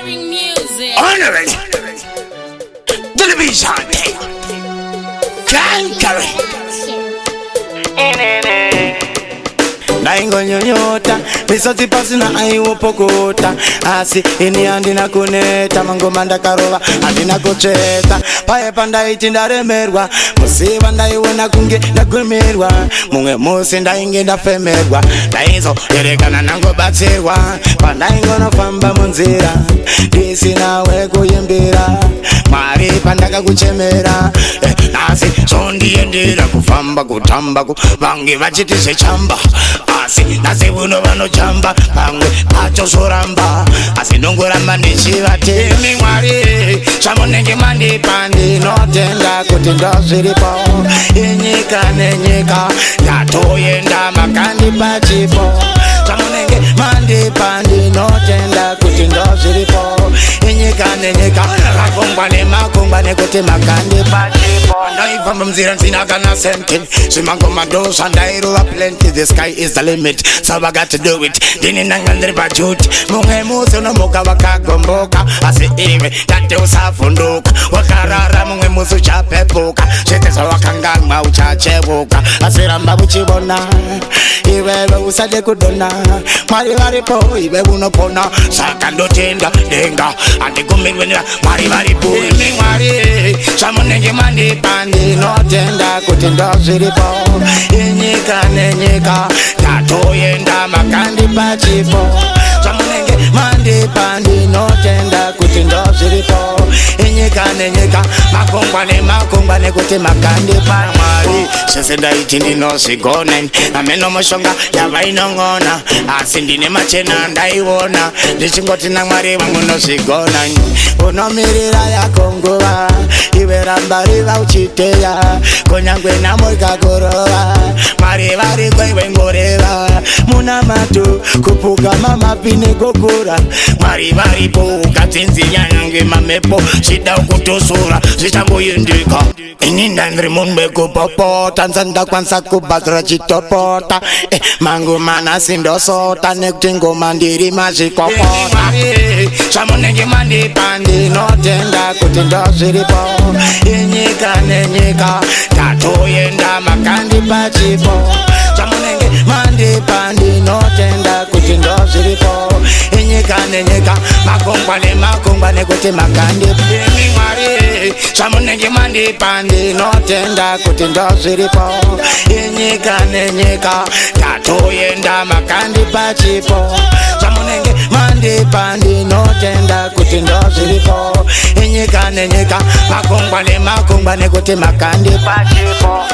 Honoring music. Honoring television. Can't carry. Naingo nyonyota misoti pasi na aiwo pokota asi ini andina kuneta mangoma ndakarova andina kucheta paye pandaiti ndaremerwa musiva ndaiona kunge ndagumirwa mumwe musi ndainge ndafemerwa ndaizo yerekana nangobatsirwa pandaingonofamba munzira ndisinawe kuyimbira Mwari pandakakuchemera nasi zondiendera kufamba kutamba vange vachiti zvechamba asi nasi uno vanojamba pamwe pachozoramba asi ndongoramba ndichivatemi Mwari zvamunenge mandipa ndinotenda kuti ndozviripo inyika nenyika ndatoenda makandipa chipo zvamunenge mandipa ndinotenda kuti ndozviripo inyika nenyika makongwa nekuti makandipa chipo ndaifamba mzira nzina kana sente zvimangoma ndo zvandairova plenty the sky is the limit so I got to do it ndini nanga ndiri pajuti mumwe musi unomuka wakagomboka asi iwe tate usavhunduka wakarara mumwe musi uchapepuka zvete zvawakanganwa uchachevuka asi ramba uchivona iwewe usade kudona Mwari varipo iwe unopona saka ndotenda denga andikumirwenera Mwari varipo imi Mwari zvamunenge mandipa ndinotenda kuti ndozviripo inyika nenyika ndatoenda makandipa chipo zvamunenge mandipa ndinotenda kuti ndozviripo inyika nenyika makongwa nekuti makandipa Mwari zvese ndaiti ndinozvigona ameno mushonga yavainong'ona asi ndine machena ndaiona ndichingoti naMwari wangu nozvigona unomirira yako nguva iwe ramba riva uchiteya kunyangwe namo ikakorova Mwari variko iwe ngoreva muna matu kupuka mamapine kokura Mwari varipo ukatsinzinya nyange mamepo zvida kutosura zvichangoyendeka ini ndandiri munhu wekupopota nzandakwanisa kubhadhara chitopota mangu mana sindosota nekuti ngoma ndiri mazvikokota zvamunenge mandipa ndinotenda kuti ndozviripo inyika nenyika ndatoenda makandipa chipo zvamunenge mandipa ndinotenda kuti ndozviripo inyika nenyika makongwa nekuti makandipa imi Mwari zvamunenge mandipa ndinotenda kuti ndozviripo inyika nenyika ndatoenda makandipa chipo zvamunenge mandipa ndinotenda kuti ndozviripo inyika nenyika makongwa nekuti makandipa chipo